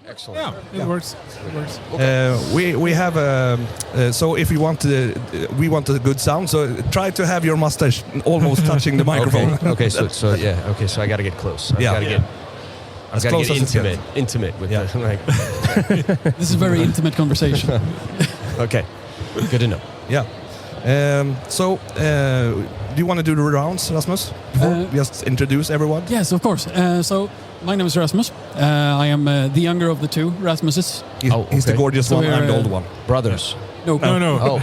Excellent. Yeah, it works. It works. We have so if you want we want a good sound. So try to have your mustache almost touching the microphone. Okay. So I got to get close. I got to get intimate with the like. This is a very intimate conversation. Okay, good to know. Yeah. So do you want to do the rounds, Rasmus? Just introduce everyone. Yes, of course. So my name is Rasmus. I am the younger of the two Rasmuses. He's the gorgeous one. I'm the old one. Brothers. No. Oh,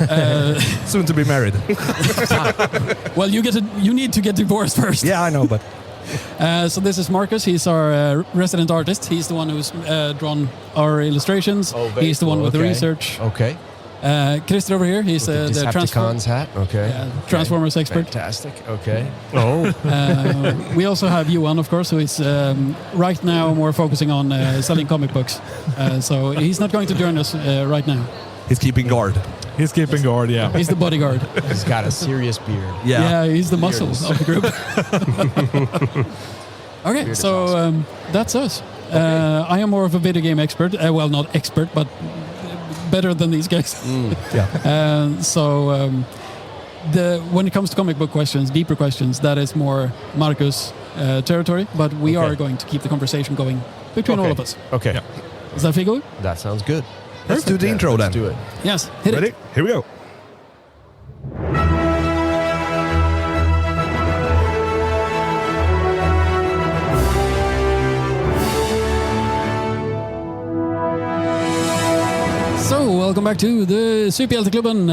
okay. Soon to be married. Well, you need to get divorced first. Yeah, I know, but. So this is Marcus. He's our resident artist. He's the one who's drawn our illustrations. He's the one with the research. Okay. Christer over here. He's the Decepticons hat. Okay. Transformers expert. Fantastic. Okay. We also have Johan, of course, who is right now more focusing on selling comic books. So he's not going to join us right now. He's keeping guard. He's keeping guard, yeah. He's the bodyguard. He's got a serious beard. Yeah, he's the muscle of the group. Okay, Beard so awesome. that's us. I am more of a video game expert. Well, not expert, but better than these guys. When it comes to comic book questions, deeper questions, that is more Marcus' territory. But we are going to keep the conversation going between all of us. Okay. Yeah. Does that feel good? That sounds good. Let's do the intro then. Let's do it. Yes, hit Ready? it. Here we go. So, welcome back to the Superhjälteklubben,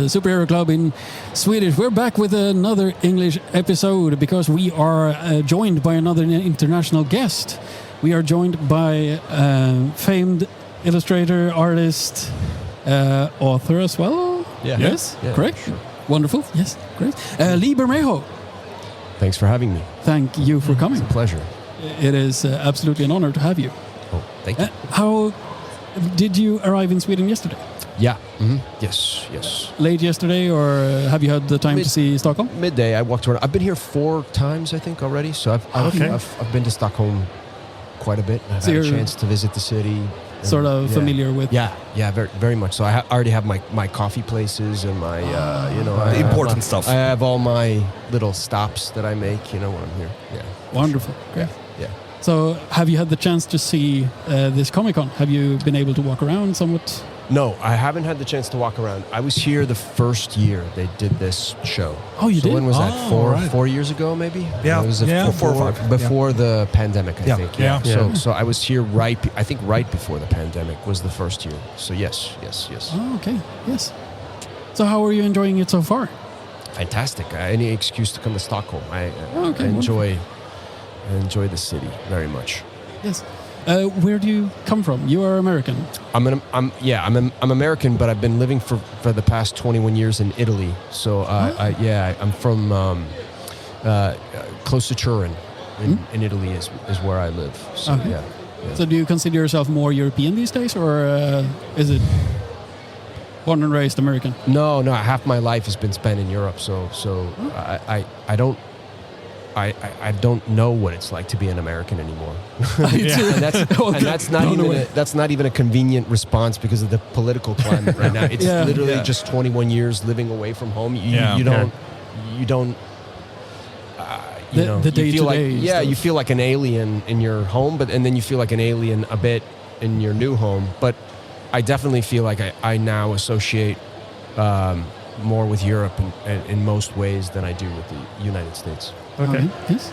superhero club in Swedish. We're back with another English episode because we are joined by another international guest. We are joined by famed illustrator, artist, author as well. Yeah. Yes, Yeah, correct. sure. Wonderful. Yes, great. Lee Bermejo. Thanks for having me. Thank you for coming. It's a pleasure. It is absolutely an honor to have you. Oh, thank you. How did you arrive in Sweden yesterday? Yeah. Mm-hmm. Yes. Late yesterday, or have you had the time to see Stockholm? Midday. I walked around. I've been here 4 times, I think, already. So I've been to Stockholm quite a bit. I've had a chance to visit the city. Sort of familiar with. Yeah, very, very much. So I already have my coffee places and my, the important stuff. I have all my little stops that I make, when I'm here. Yeah. Wonderful. Great. Yeah. So, have you had the chance to see this Comic-Con? Have you been able to walk around somewhat? No, I haven't had the chance to walk around. I was here the first year they did this show. Oh, you did? When was that? Right. 4 years ago, maybe? Yeah. It was 4 or 5. Before the pandemic, I think. Yeah. So I was here right before the pandemic was the first year. So yes. Oh, okay. Yes. So, how are you enjoying it so far? Fantastic. Any excuse to come to Stockholm. I enjoy the city very much. Yes. Where do you come from? You are American. I'm American, but I've been living for the past 21 years in Italy. So I'm from close to Turin in Italy is where I live. So yeah. So do you consider yourself more European these days, or is it born and raised American? No. Half my life has been spent in Europe. So I don't know what it's like to be an American anymore. And that's not even a convenient response because of the political climate right now. It's literally just 21 years living away from home. You feel like an alien in your home, and then you feel like an alien a bit in your new home. But I definitely feel like I now associate more with Europe in most ways than I do with the United States. Okay. Yes.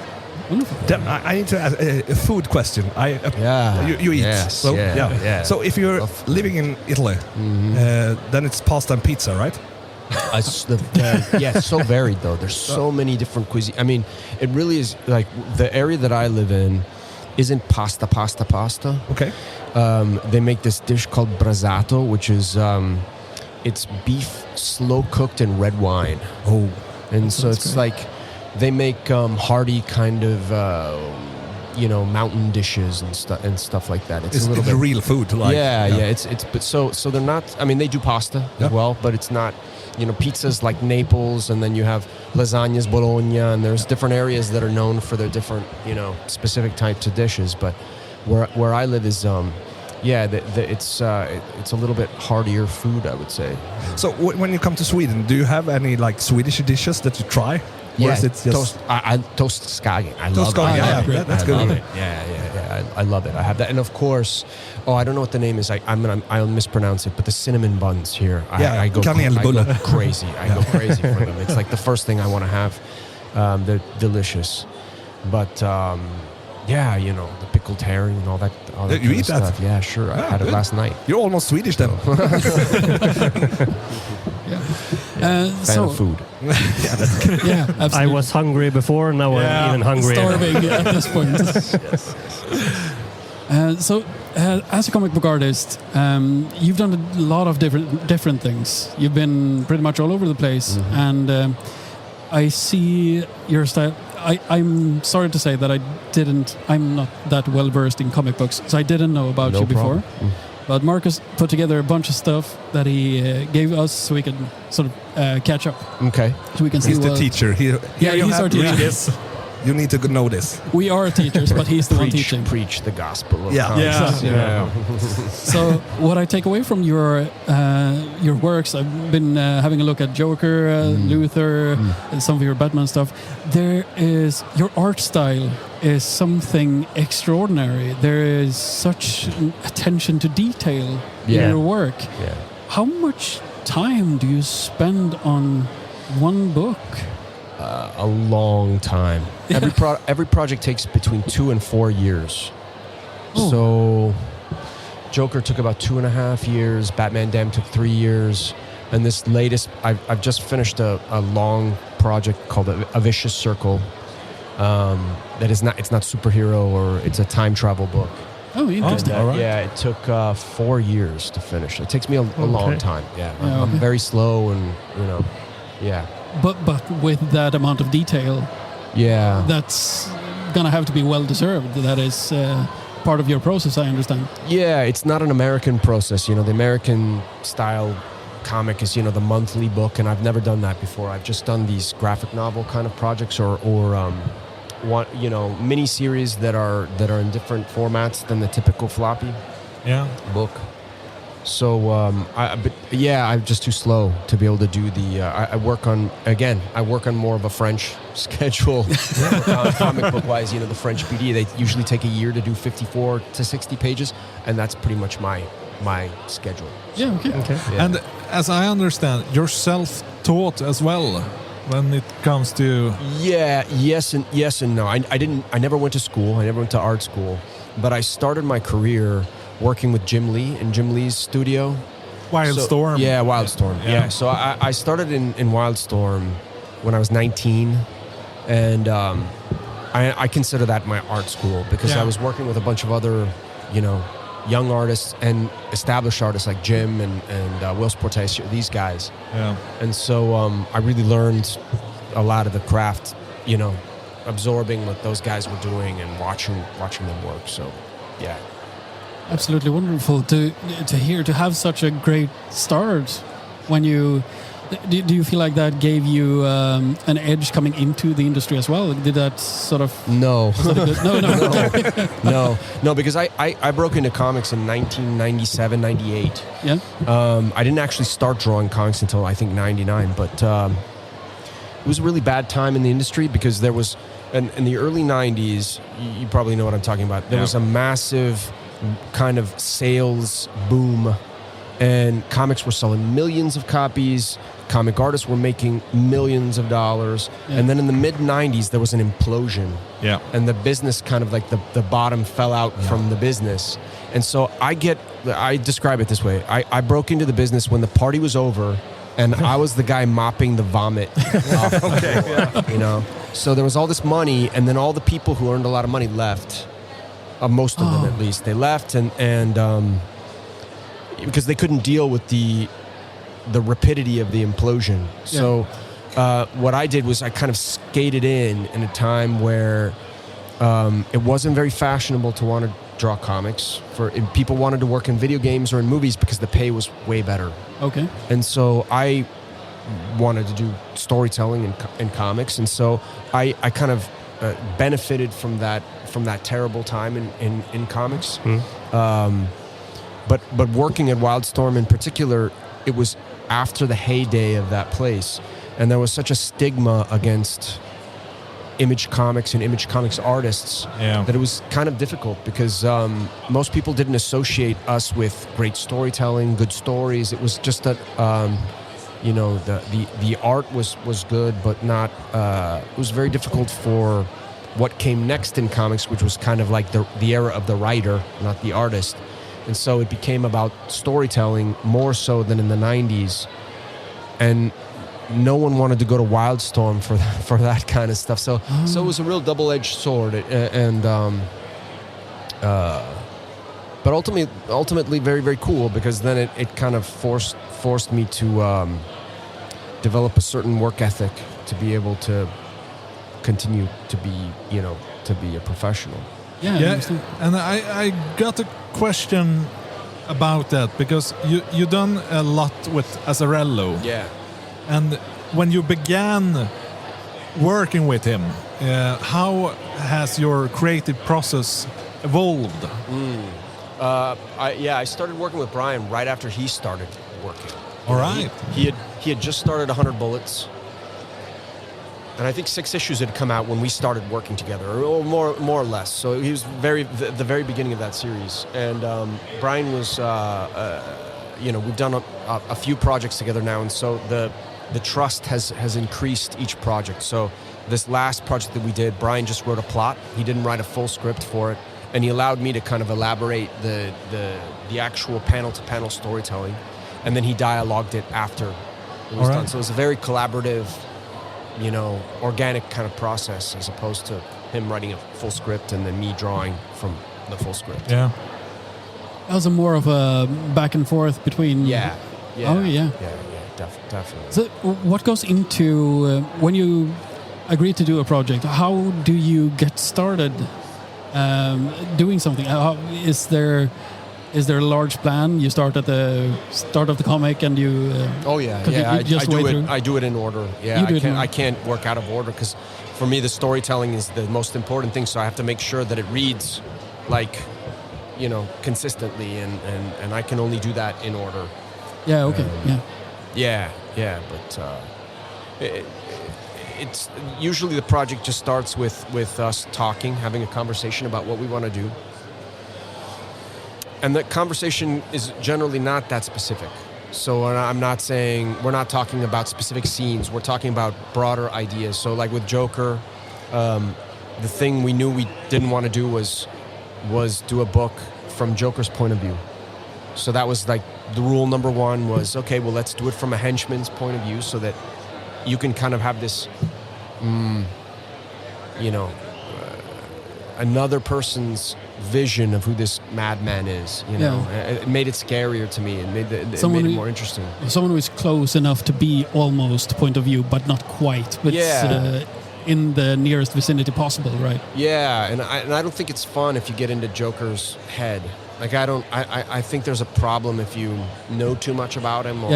Wonderful. I need to ask a food question. You eat. Yes, So if you're living in Italy, then it's pasta and pizza, right? So varied though. There's so many different cuisines. I mean, it really is like the area that I live in isn't pasta. Okay. They make this dish called brasato, which is it's beef slow cooked in red wine. Oh. And so it's great. Like they make hearty kind of mountain dishes and stuff like that. It's a little bit real food, but so they're not. I mean, they do pasta as well, but it's not. Pizzas like Naples, and then you have lasagnas Bologna, and there's different areas that are known for their different specific types of dishes. But Where I live is it's a little bit heartier food, I would say. So when you come to Sweden, do you have any like Swedish dishes that you try? Or is it just toastskagen. I love it. Yeah, that's I good. love it. Yeah. I love it. I have that, and of course, I don't know what the name is. I'll mispronounce it, but the cinnamon buns here. I go crazy. I go crazy for them. It's like the first thing I want to have. They're delicious, but the pickled herring and all that. You eat that? Stuff. Yeah, sure. I had it last night. You're almost Swedish then. Fan of food. Yeah, absolutely. I was hungry before, now I'm even hungrier. Starving at this point. As a comic book artist, you've done a lot of different things. You've been pretty much all over the place, and I see your style. I'm sorry to say that I'm not that well versed in comic books, so I didn't know about you before. But Marcus put together a bunch of stuff that he gave us so we can sort of catch up. Okay. So we can see He's the teacher. He's our teacher. Yes. You need to know this. We are teachers, but he's the one teaching. Preach the gospel of comics. So what I take away from your works, I've been having a look at Joker, Luther, and some of your Batman stuff. Your art style is something extraordinary. There is such attention to detail in your work. Yeah. How much time do you spend on one book? A long time. Every project takes between 2 and 4 years. Oh. So Joker took about 2.5 years. Batman Damned took 3 years. And this latest, I've just finished a long project called A Vicious Circle. It's not superhero, or it's a time travel book. Oh, interesting. All right. Yeah, it took 4 years to finish. It takes me a long time. Yeah, I'm very slow, and yeah. But with that amount of detail, that's gonna have to be well deserved. That is part of your process, I understand. Yeah, it's not an American process. The American style comic is the monthly book, and I've never done that before. I've just done these graphic novel kind of projects, or mini series that are in different formats than the typical floppy book. So I'm just too slow to be able to do the. I work on more of a French schedule. Comic book wise, the French BD, they usually take a year to do 54 to 60 pages, and that's pretty much my schedule. Yeah. Okay. Yeah. And as I understand, you're self-taught as well when it comes to. Yeah. Yes and no. I never went to school. I never went to art school, but I started my career working with Jim Lee in Jim Lee's studio. Wildstorm. Yeah, Wildstorm. Yeah. So I started in Wildstorm when I was 19, and I consider that my art school, because I was working with a bunch of other, young artists and established artists like Jim and Will Portes, these guys. Yeah. And so I really learned a lot of the craft, absorbing what those guys were doing and watching them work. So, yeah. Absolutely wonderful to have such a great start. When you do you feel like that gave you an edge coming into the industry as well? Did that sort of no no no because I broke into comics in 1997, 98. Yeah. I didn't actually start drawing comics until I think 99, but it was a really bad time in the industry, because there was in the early 90s, you probably know what I'm talking about. There was a massive kind of sales boom, and comics were selling millions of copies. Comic artists were making millions of dollars. And then in the mid 90s, there was an implosion. Yeah. And the business kind of like the bottom fell out from the business. And so I describe it this way. I broke into the business when the party was over, and I was the guy mopping the vomit off the floor, So there was all this money, and then all the people who earned a lot of money left. Most of them, at least, they left, and because they couldn't deal with the rapidity of the implosion. So what I did was I kind of skated in a time where it wasn't very fashionable to want to draw comics. People wanted to work in video games or in movies because the pay was way better. Okay. And so I wanted to do storytelling in comics, and so I kind of benefited from that terrible time in comics. But working at Wildstorm in particular, it was after the heyday of that place, and there was such a stigma against Image Comics and Image Comics artists that it was kind of difficult because most people didn't associate us with great storytelling, good stories. It was just that the art was good, but not. It was very difficult for what came next in comics, which was kind of like the era of the writer, not the artist. And so it became about storytelling more so than in the 90s. And no one wanted to go to Wildstorm for that kind of stuff. So it was a real double-edged sword. But ultimately very, very cool, because then it kind of forced me to develop a certain work ethic to be able to continue to be a professional. Yeah, and I got a question about that, because you done a lot with Azzarello. Yeah. And when you began working with him, how has your creative process evolved? I started working with Brian right after he started working. All right. He had just started 100 Bullets. And I think 6 issues had come out when we started working together, or more or less. So he was the very beginning of that series. And Brian was, we've done a few projects together now, and so the trust has increased each project. So this last project that we did, Brian just wrote a plot. He didn't write a full script for it, and he allowed me to kind of elaborate the actual panel-to-panel storytelling, and then he dialogued it after it was done. So it was a very collaborative, organic kind of process, as opposed to him writing a full script and then me drawing from the full script. Yeah. That was more of a back and forth between... Yeah. Oh, yeah. Definitely. So what goes into... when you agree to do a project, how do you get started doing something? Is there a large plan? You start at the start of the comic and you... I do it in order. Yeah, I can't work out of order, because for me the storytelling is the most important thing, so I have to make sure that it reads consistently, and I can only do that in order. Yeah, okay, but it's usually the project just starts with us talking, having a conversation about what we want to do. And the conversation is generally not that specific. So I'm not saying, we're not talking about specific scenes, we're talking about broader ideas. So like with Joker, the thing we knew we didn't want to do was do a book from Joker's point of view. So that was like the rule number one was, okay, well, let's do it from a henchman's point of view, so that you can kind of have this, another person's vision of who this madman is. It made it scarier to me, and made it more interesting. Someone who is close enough to be almost point of view, but not quite. But in the nearest vicinity possible, right? Yeah, and I don't think it's fun if you get into Joker's head. Like I think there's a problem if you know too much about him, or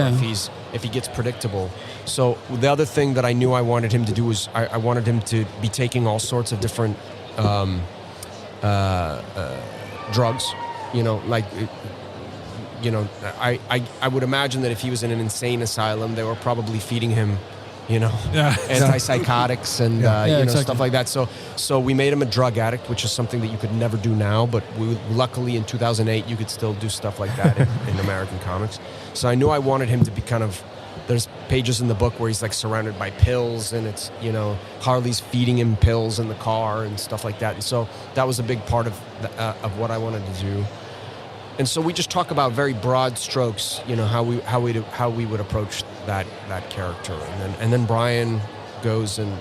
if he gets predictable. So the other thing that I knew I wanted him to do was I wanted him to be taking all sorts of different drugs. I would imagine that if he was in an insane asylum, they were probably feeding him, antipsychotics and exactly. stuff like that. So we made him a drug addict, which is something that you could never do now, but luckily in 2008 you could still do stuff like that in American comics. So I knew I wanted him to be kind of, there's pages in the book where he's like surrounded by pills, and it's, Harley's feeding him pills in the car and stuff like that. And so that was a big part of what I wanted to do. And so we just talk about very broad strokes, how we would approach that character, and then Brian goes and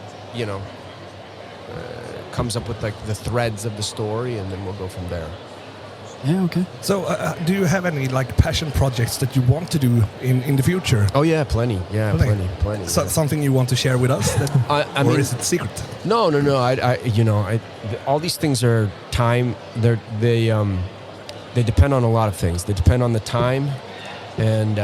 comes up with like the threads of the story, and then we'll go from there. Yeah, okay. So, do you have any like passion projects that you want to do in the future? Oh yeah, plenty. Yeah, plenty. So, yeah. Something you want to share with us, or is it secret? No. All these things are time. They depend on a lot of things. They depend on the time, and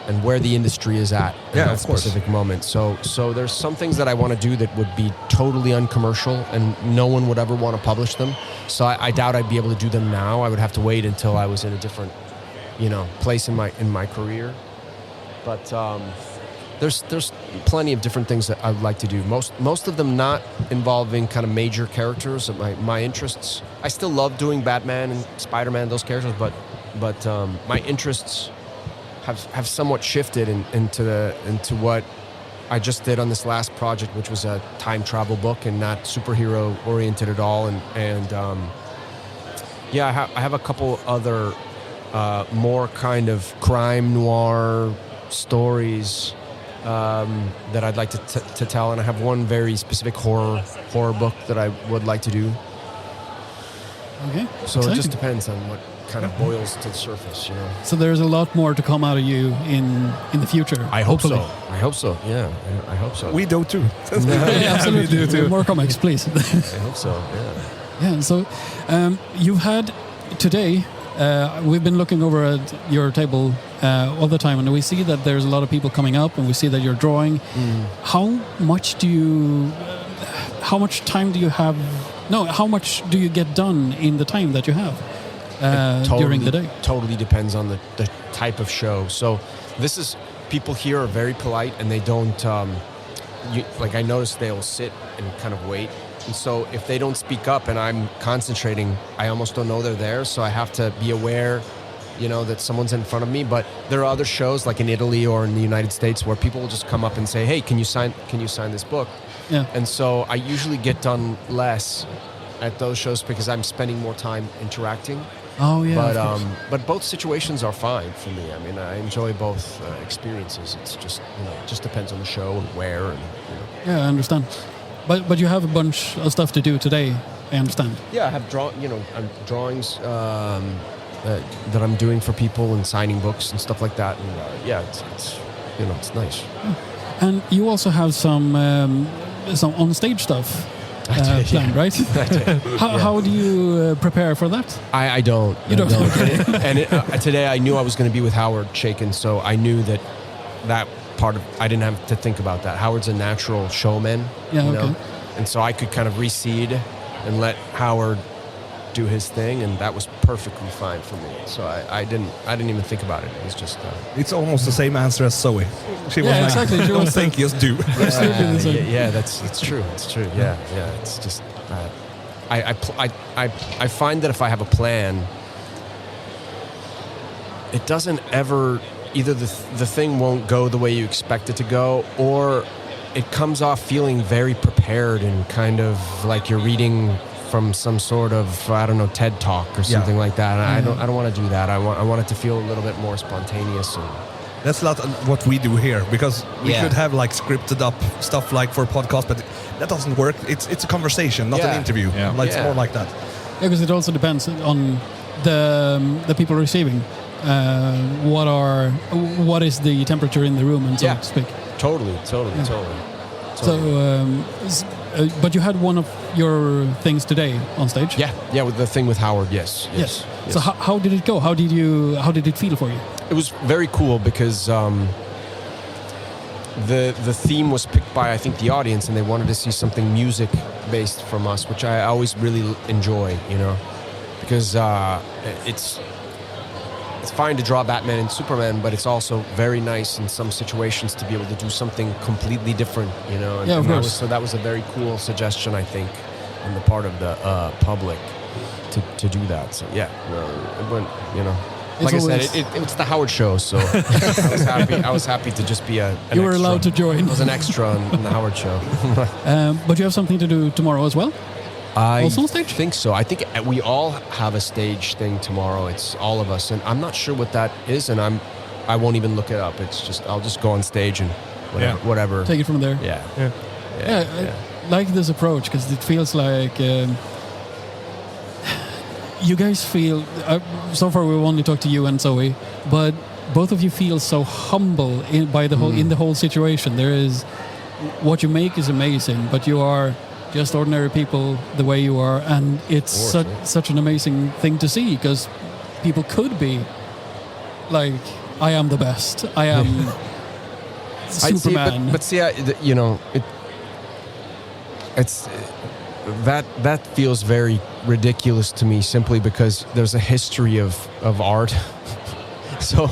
and where the industry is at Yeah, that of course. specific moment. So there's some things that I want to do that would be totally uncommercial and no one would ever want to publish them. So I doubt I'd be able to do them now. I would have to wait until I was in a different, place in my career. But there's plenty of different things that I'd like to do. Most of them not involving kind of major characters of my interests. I still love doing Batman and Spider-Man, those characters, but my interests have somewhat shifted into what I just did on this last project, which was a time travel book and not superhero oriented at all. And I have a couple other more kind of crime noir stories that I'd like to tell, and I have one very specific horror book that I would like to do. Okay. So Exciting. it just depends on what kind of boils to the surface, So there's a lot more to come out of you in the future. I hope hopefully. so. I hope so. Yeah, I hope so. We do too. Yeah, absolutely. we do too. More comics, please. I hope so. Yeah. Yeah. So you've had today. We've been looking over at your table all the time, and we see that there's a lot of people coming up, and we see that you're drawing. How much time do you have? No, how much do you get done in the time that you have during the day? Totally depends on the type of show. So people here are very polite, and they don't, I notice they'll sit and kind of wait. And so if they don't speak up and I'm concentrating, I almost don't know they're there. So I have to be aware, that someone's in front of me. But there are other shows like in Italy or in the United States where people will just come up and say, hey, can you sign this book? Yeah. And so I usually get done less at those shows because I'm spending more time interacting. Oh yeah. of course. But both situations are fine for me. I mean, I enjoy both experiences. It's just, it just depends on the show and where. And, Yeah, I understand. But you have a bunch of stuff to do today, I understand. Yeah, I have drawings that I'm doing for people and signing books and stuff like that. And it's nice. And you also have some on-stage stuff planned, right? I did. How do you prepare for that? I don't. You don't? And today I knew I was going to be with Howard Chaykin, so I knew that part of I didn't have to think about that. Howard's a natural showman. Yeah, okay. And so I could kind of recede and let Howard do his thing, and that was perfectly fine for me. So I didn't even think about it. It was just It's almost the same answer as Zoe. She was like, exactly. She don't was think, just do. Absolutely the same. it's true. It's true. Yeah. It's just I find that if I have a plan, it doesn't ever either the thing won't go the way you expect it to go, or it comes off feeling very prepared and kind of like you're reading from some sort of TED talk or something like that. And I don't want to do that. I want it to feel a little bit more spontaneous. And That's not what we do here, because we should have like scripted up stuff like for a podcast, but that doesn't work. It's a conversation, not an interview. Yeah. It's more like that. Yeah, because it also depends on the people receiving. What is the temperature in the room, and so to speak. Totally. So, but you had one of your things today on stage. Yeah, with the thing with Howard. Yes. So how did it go? How did it feel for you? It was very cool because the theme was picked by, I think, the audience, and they wanted to see something music based from us, which I always really enjoy, because it's fine to draw Batman and Superman, but it's also very nice in some situations to be able to do something completely different, And, of course. That was a very cool suggestion, I think, on the part of the public to do that. So it went, Like I said, it's the Howard show, so I was happy to just be an You were extra. allowed to join. I was an extra in the Howard show. But you have something to do tomorrow as well? Also on stage? I think so. I think we all have a stage thing tomorrow. It's all of us, and I'm not sure what that is, and I won't even look it up. It's just I'll just go on stage and whatever. Take it from there. Yeah. I like this approach because it feels like you guys feel. So far, we've only talked to you and Zoe, but both of you feel so humble in the whole situation. There is what you make is amazing, but you are just ordinary people the way you are, and it's such an amazing thing to see, because people could be like I am the best. I am Superman. But see, it's that feels very ridiculous to me, simply because there's a history of art. So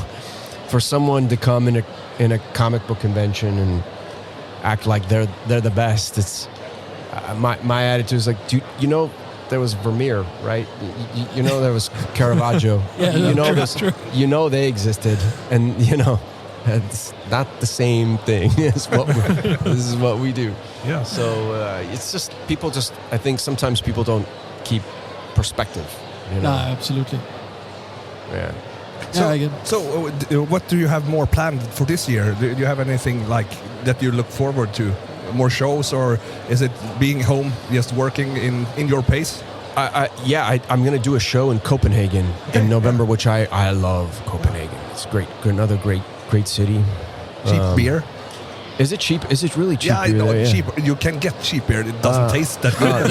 for someone to come in a comic book convention and act like they're the best, it's my attitude is like, dude, there was Vermeer, right? There was Caravaggio. Yeah, they existed, and it's not the same thing as this is what we do. Yeah. So it's just I think sometimes people don't keep perspective. Absolutely. Yeah. I get it. So, what do you have more planned for this year? Do you have anything like that you look forward to? More shows, or is it being home, just working in your pace? I'm going to do a show in Copenhagen in November, which I love Copenhagen. It's great, another great city. Cheap beer. Is it cheap? Is it really cheap? Yeah, I know. Cheap. You can get cheap beer. It doesn't taste that good.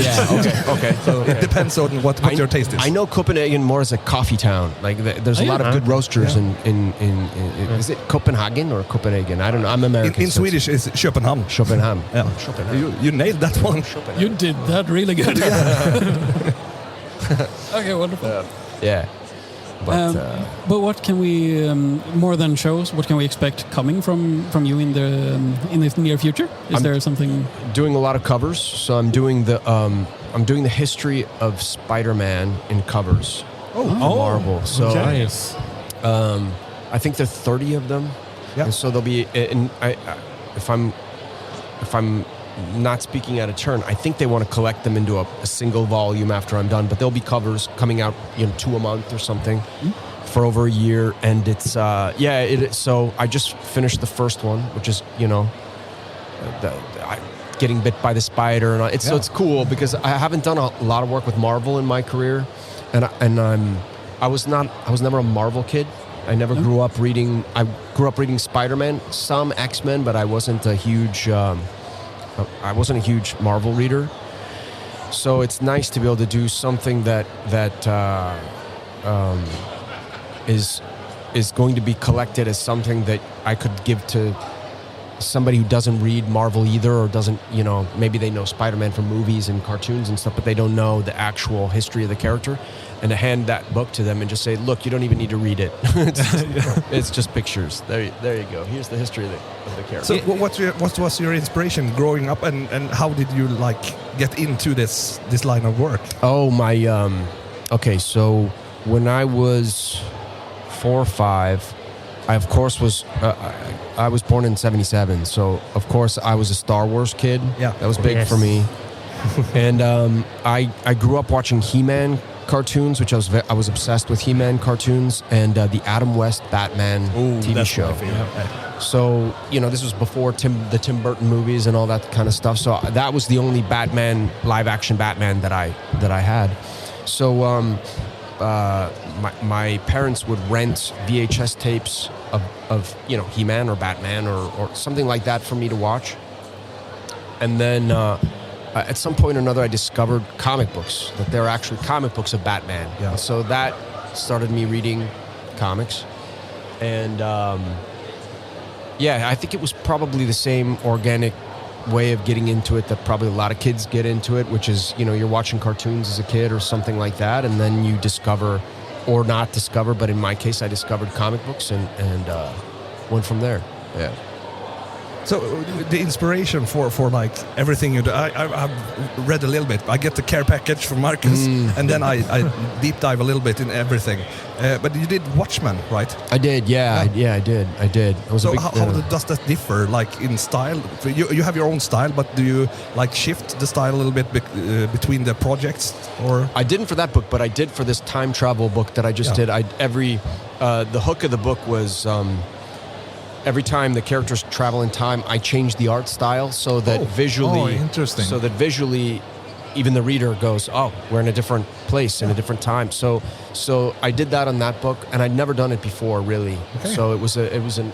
Okay. So it depends on what your taste is. I know Copenhagen more as a coffee town. Like there's a lot of good roasters in is it Copenhagen or Copenhagen? I don't know. I'm American. In Swedish, it's Köpenhamn. Köpenhamn. Yeah. Köpenhamn. You nailed that one. You did that really good. Okay, wonderful. Yeah. But what can we, more than shows, what can we expect coming from you in the near future? Is there something? Doing a lot of covers. So I'm doing the history of Spider-Man in covers. Marvel. So Nice. I think there are 30 of them. Yeah. And so there'll be, if I'm not speaking out of turn, I think they want to collect them into a single volume after I'm done, but there'll be covers coming out 2 a month or something for over a year. And it's so I just finished the first one, which is getting bit by the spider, and so it's cool because I haven't done a lot of work with Marvel in my career, and I was never a Marvel kid. I never grew up reading. I grew up reading Spider-Man, some X-Men, but I wasn't a huge Marvel reader. So it's nice to be able to do something that is going to be collected as something that I could give to somebody who doesn't read Marvel either, or doesn't, maybe they know Spider-Man from movies and cartoons and stuff, but they don't know the actual history of the character. And to hand that book to them and just say, look, you don't even need to read it. It's just pictures. There you go. Here's the history of the character. So what was your inspiration growing up, and how did you get into this line of work? Oh, my... okay, so when I was 4 or 5, I, of course, I was born in 1977, so, of course, I was a Star Wars kid. Yeah. That was big for me. And I grew up watching He-Man cartoons, which I was obsessed with He-Man cartoons, and the Adam West Batman TV show. So this was before the Tim Burton movies and all that kind of stuff. So that was the only Batman, live action Batman that I had. So my parents would rent VHS tapes of He-Man or Batman or something like that for me to watch, and then. At some point or another, I discovered comic books, that there are actually comic books of Batman. Yeah. And so that started me reading comics. And I think it was probably the same organic way of getting into it that probably a lot of kids get into it, which is, you're watching cartoons as a kid or something like that, and then you discover, or not discover, but in my case, I discovered comic books and went from there. Yeah. So the inspiration for everything you do, I've read a little bit. I get the care package from Marcus, and then I deep dive a little bit in everything. But you did Watchmen, right? I did, yeah. I did. So how does that differ, in style? You have your own style, but do you shift the style a little bit between the projects, or? I didn't for that book, but I did for this time travel book that I just did. The hook of the book was. Every time the characters travel in time, I change the art style so that visually, interesting. So that visually, even the reader goes, "Oh, we're in a different place in a different time." So I did that on that book, and I'd never done it before, really. Okay. So it was an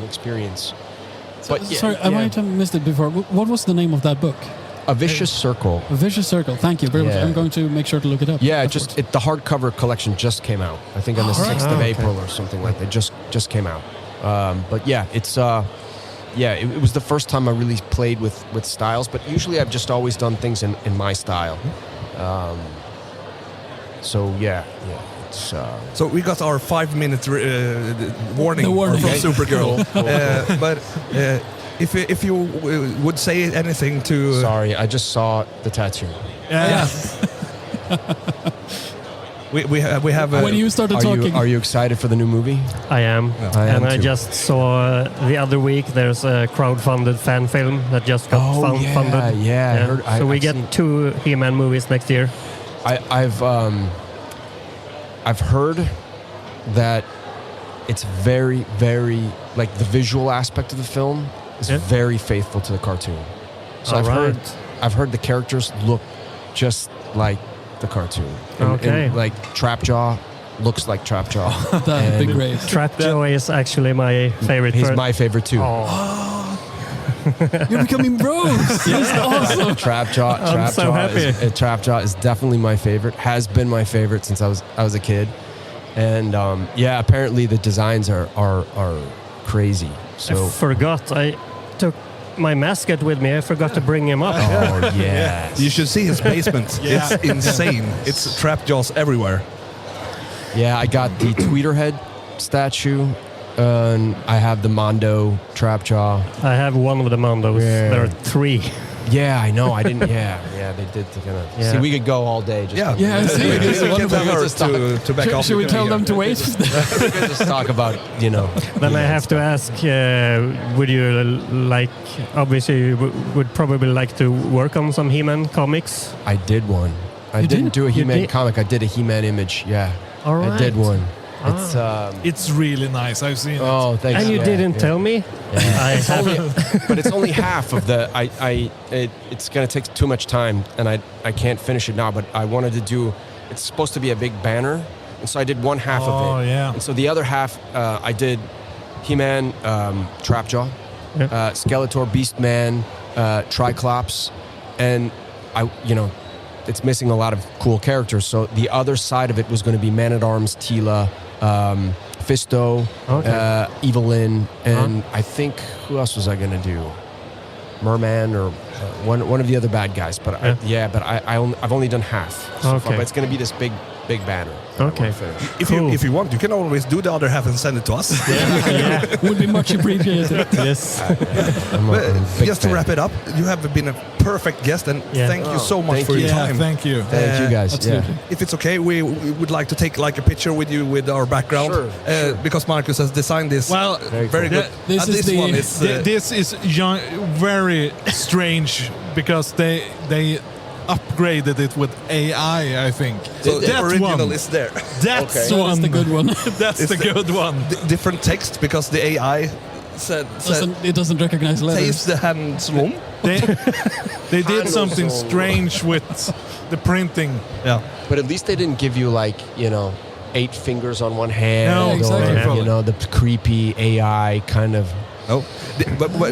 experience. Sorry, I might have missed it before. What was the name of that book? A Vicious Circle. A Vicious Circle. Thank you very much. I'm going to make sure to look it up. Yeah, the hardcover collection just came out. I think on the 6th of April or something like that. just came out. But yeah, it's it was the first time I really played with styles. But usually I've just always done things in my style. So yeah. It's, so we got our 5-minute warning, warning. from Supergirl. Cool. But if you would say anything to... Sorry, I just saw the tattoo. Yeah. We have When you started talking, Are you excited for the new movie? I am. I am And I too. just saw the other week there's a crowdfunded fan film that just got funded. Yeah. I heard, So we I've get seen- 2 He-Man movies next year. I've heard that it's very, very, like the visual aspect of the film is very faithful to the cartoon. So I've heard the characters look just like the cartoon. And like Trapjaw looks like Trapjaw. that'd be great. Trapjaw is actually my favorite. He's my favorite too. You're becoming bros. That's awesome. Trapjaw so happy. Trapjaw is definitely my favorite. Has been my favorite since I was a kid. And apparently the designs are crazy. So I forgot. I took my mascot with me. I forgot to bring him up. oh yeah. You should see his basement. It's insane. It's Trapjaws everywhere. Yeah, I got the Tweederhead statue. And I have the Mondo Trapjaw. I have one of the Mondos. Yeah. There are 3. Yeah, I know. I didn't. Yeah, they did. See, we could go all day. Just See, You it's can wonderful. tell her to back off. Should we tell them to wait? we could just talk about, Then I have to ask, would you like, obviously you would probably like to work on some He-Man comics? I did one. I You didn't did? do a He-Man did? comic. I did a He-Man image. Yeah, All right. I did one. It's It's really nice. I've seen it. oh, thanks. And you didn't tell me? Yeah. I have But it's only half of the. It's gonna take too much time, and I can't finish it now. But I wanted to do. It's supposed to be a big banner, and so I did one half of Oh, it. yeah. And so the other half, I did He-Man, Trapjaw, Skeletor, Beastman, Triclops, and it's missing a lot of cool characters. So the other side of it was going to be Man-at-Arms, Tila, Fisto, Evelyn, and I think who else was I going to do? Merman or one of the other bad guys. But I've only done half so far. But it's going to be this big banner. Okay. If you want, you can always do the other half and send it to us. Would be much appreciated. Yes. But just to wrap it up, you have been a perfect guest, and thank you so much thank for your you. time. Thank you. Thank you guys. Absolutely. Yeah. If it's okay, we would like to take like a picture with you with our background, Sure. because Marcus has designed this. Well, very good. This And is this one is This is very strange because they upgraded it with AI, I think. so the that original one, is there. that's Okay. That's the good one. That's It's the good one. Different text because the AI said It doesn't recognize letters. taste the hands room. They did something strange with the printing. Yeah. But at least they didn't give you 8 fingers on one hand. No, exactly. Or, the creepy AI kind of. No,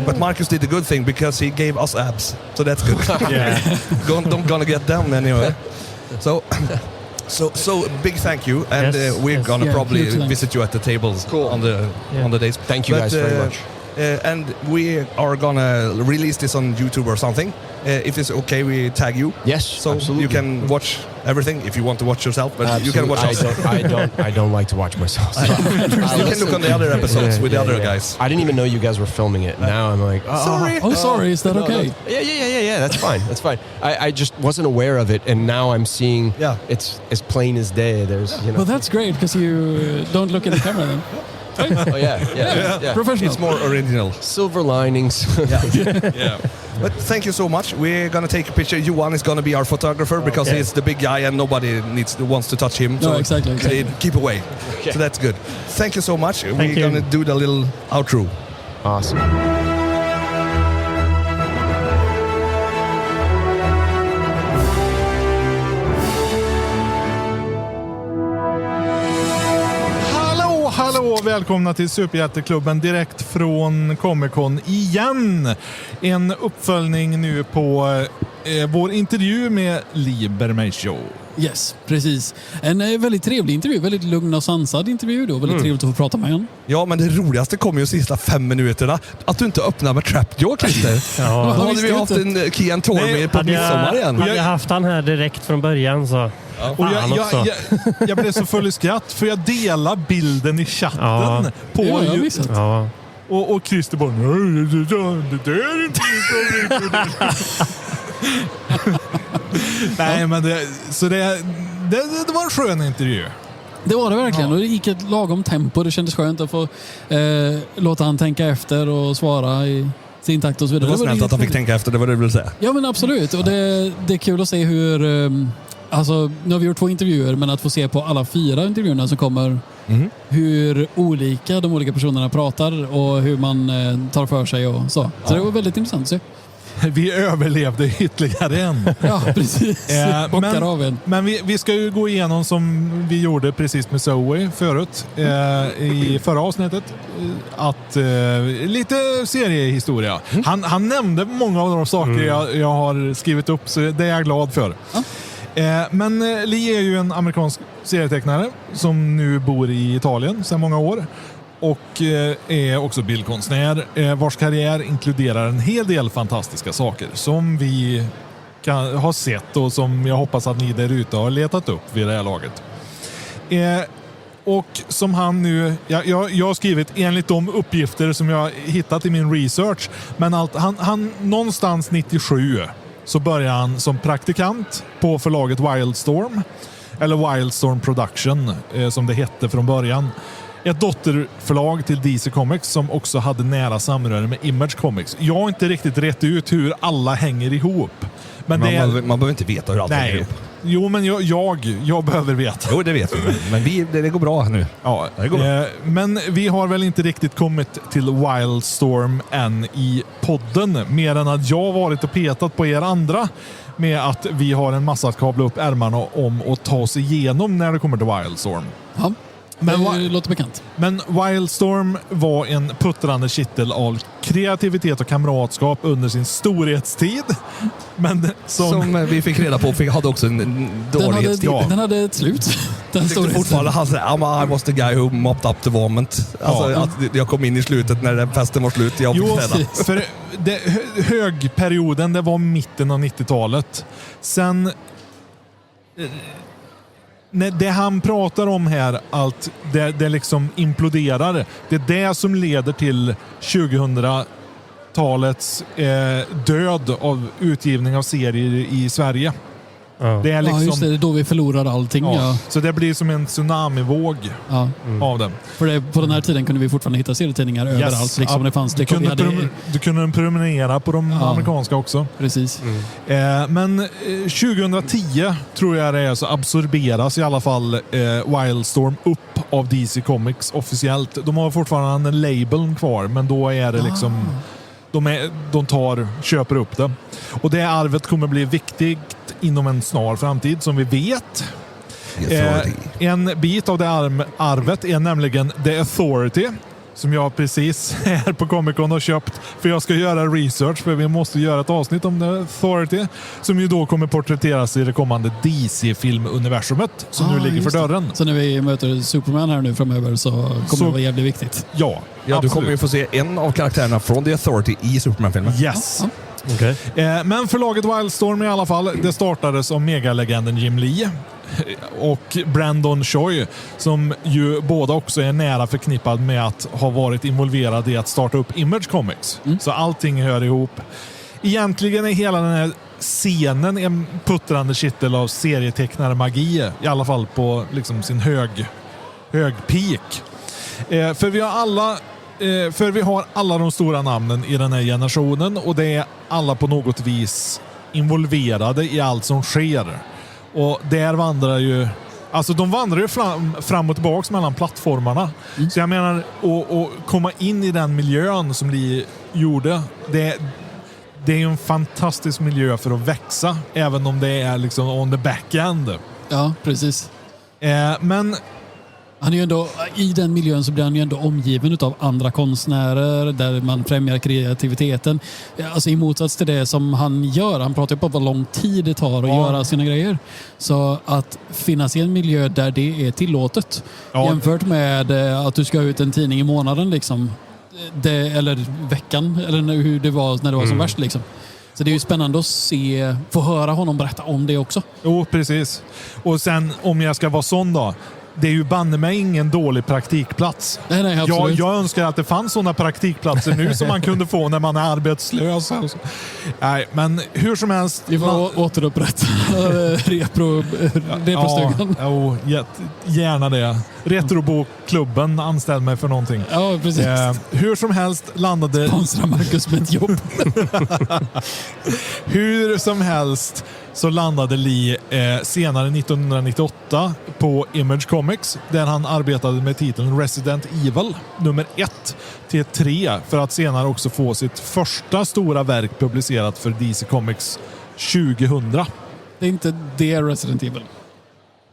but Marcus did a good thing because he gave us abs, so that's good. Yeah. Don't gonna get them anyway. So big thank you, and Yes, we're yes. gonna Yeah, probably huge thanks. visit you at the tables on the days. Thank you guys very much. And we are gonna release this on YouTube or something. If it's okay, we tag you. Yes, So absolutely. you can watch everything if you want to watch yourself, but you can watch us. I don't like to watch myself. You can look on the other episodes with the other guys. I didn't even know you guys were filming it. Now I'm like, Sorry. Oh, sorry. Is that okay? Yeah. That's fine. That's fine. I just wasn't aware of it, and now I'm seeing. Yeah. It's as plain as day. There's Well, that's great because you don't look in the camera then. Oh yeah. Professional. It's more original. Silver linings. Yeah. But thank you so much. We're gonna take a picture. Yuan is gonna be our photographer because he's the big guy and nobody wants to touch him. No, exactly. Keep away. So that's good. Thank you so much. We're you. gonna do the little outro. Awesome. Hallå, välkomna till Superhjälteklubben direkt från Comic Con igen. En uppföljning nu på vår intervju med Lee Bermejo. Yes, precis. En väldigt trevlig intervju, väldigt lugn och sansad intervju då. Väldigt trevligt att få prata med honom. Ja, men det roligaste kommer ju de sista 5 minuterna. Att du inte öppnar med trapjaw, Christer. Ja. Då hade vi haft en Kian Tormey på midsommar igen. Hade jag haft han här direkt från början så... Och jag blev så full i skratt för jag delar bilden i chatten på Ja. och Christer bara nej, det är inte nej, men det var en skön intervju. Det var det verkligen och det gick ett lagom tempo. Det kändes skönt att få låta han tänka efter och svara i sin takt och så vidare. Det var snällt att han fick tänka efter, det var det du ville säga. Ja, men absolut. Och det är kul att se hur... Alltså, nu har vi gjort 2 intervjuer, men att få se på alla 4 intervjuerna som kommer, hur olika de olika personerna pratar och hur man tar för sig och så. Så det var väldigt intressant att se. Vi överlevde ytterligare en. Ja, precis. Men vi ska ju gå igenom som vi gjorde precis med Zoe förut i förra avsnittet. Att lite seriehistoria. Han nämnde många av de saker jag har skrivit upp, så det är jag glad för. Men Lee är ju en amerikansk serietecknare som nu bor i Italien sedan många år och är också bildkonstnär vars karriär inkluderar en hel del fantastiska saker som vi har sett och som jag hoppas att ni där ute har letat upp vid det här laget. Och som han nu, jag har skrivit enligt de uppgifter som jag hittat i min research, men han någonstans 97 så började han som praktikant på förlaget Wildstorm, eller Wildstorm Production som det hette från början. Ett dotterförlag till DC Comics som också hade nära samröre med Image Comics. Jag har inte riktigt rätt ut hur alla hänger ihop. Men man behöver inte veta hur allt hänger ihop. Jo, men jag behöver veta. Jo, det vet vi. Men det går bra nu. Ja, det går bra. Men vi har väl inte riktigt kommit till Wildstorm än i podden. Mer än att jag varit och petat på er andra med att vi har en massa att kabla upp ärmarna om och ta oss igenom när det kommer till Wildstorm. Ja. Men det låter bekant. Men Wildstorm var en puttrande kittel av kreativitet och kamratskap under sin storhetstid. Men som vi fick reda på hade också en dålighetstid. Den hade ett slut. Den fortfarande han säger I was the guy who mopped up the vomit. Alltså att jag kom in i slutet när den festen var slut. För högperioden, det var mitten av 90-talet. Sen... det han pratar om här, allt det liksom imploderar, det är det som leder till 2000-talets död av utgivning av serier i Sverige. Det är liksom, just det är då vi förlorar allting. Ja. Så det blir som en tsunamivåg av dem. För på den här tiden kunde vi fortfarande hitta serietidningar överallt. Liksom, det fanns, du kunde prenumerera på de amerikanska också. Precis. Men 2010 tror jag det är, så absorberas i alla fall Wildstorm upp av DC Comics officiellt. De har fortfarande en label kvar, men då är det liksom... De köper upp det. Och det arvet kommer bli viktigt inom en snar framtid, som vi vet. En bit av det arvet är nämligen The Authority, som jag precis här på Comic Con har köpt, för jag ska göra research, för vi måste göra ett avsnitt om The Authority, som ju då kommer porträtteras i det kommande DC-filmuniversumet som nu ligger för dörren. Så när vi möter Superman här nu framöver så kommer det vara jävligt viktigt. Ja, du kommer ju få se en av karaktärerna från The Authority i Superman-filmen. Yes. Okay. Men förlaget Wildstorm i alla fall, det startades av megalegenden Jim Lee och Brandon Choi, som ju båda också är nära förknippad med att ha varit involverad i att starta upp Image Comics. Så allting hör ihop. Egentligen är hela den här scenen en puttrande kittel av serietecknare magi, i alla fall på liksom sin hög peak. För vi har alla de stora namnen i den här generationen, och det är alla på något vis involverade i allt som sker. Och där vandrar ju... Alltså de vandrar ju fram och tillbaka mellan plattformarna. Så jag menar, att komma in i den miljön som Lee gjorde, det är ju en fantastisk miljö för att växa, även om det är liksom on the back end. Ja, precis. Men... Han är ju ändå, i den miljön så blir han ju ändå omgiven av andra konstnärer där man främjar kreativiteten. Alltså i motsats till det som han gör. Han pratar ju på vad lång tid det tar att göra sina grejer. Så att finnas i en miljö där det är tillåtet jämfört med att du ska ut en tidning i månaden liksom. Eller veckan, eller hur det var när det var som värst liksom. Så det är ju spännande att få höra honom berätta om det också. Jo, precis. Och sen om jag ska vara sån då, det är ju banne mig ingen dålig praktikplats. Nej, absolut. Jag önskar att det fanns sådana praktikplatser nu som man kunde få när man är arbetslös. Nej, men hur som helst. Vi får återupprätta reprostugan. Ja, gärna det. Retrobokklubben anställde mig för någonting. Ja, precis. Hur som helst landade... Sponsra Marcus med ett jobb. Hur som helst så landade Lee senare 1998 på Image Comics där han arbetade med titeln Resident Evil nummer 1-3 för att senare också få sitt första stora verk publicerat för DC Comics 2000. Det är inte det Resident Evil.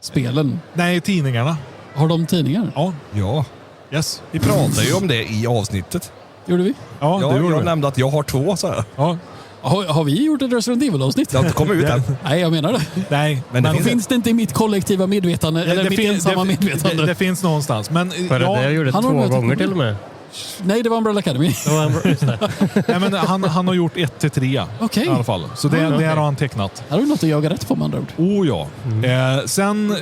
Spelen. Nej, tidningarna. Har de tidningar? Ja. Yes. Vi pratade ju om det i avsnittet. Gjorde vi? Ja, det gjorde jag vi. nämnde att jag har 2 så här. Ja. Har vi gjort ett Resident Evil-avsnitt? Det har inte kommit ut än. Nej, jag menar det. Nej, Men det Finns det inte i mitt kollektiva medvetande eller mitt ensamma medvetande? Det finns någonstans. Men För det har gjort det Han har 2 nog gånger inte- till och med. Nej, det var Umbrella Academy. nej, men han har gjort 1-3 Okej. i alla fall. Så det okej. har han tecknat. Här har du något att jaga rätt på med andra ord. Oh ja. Sen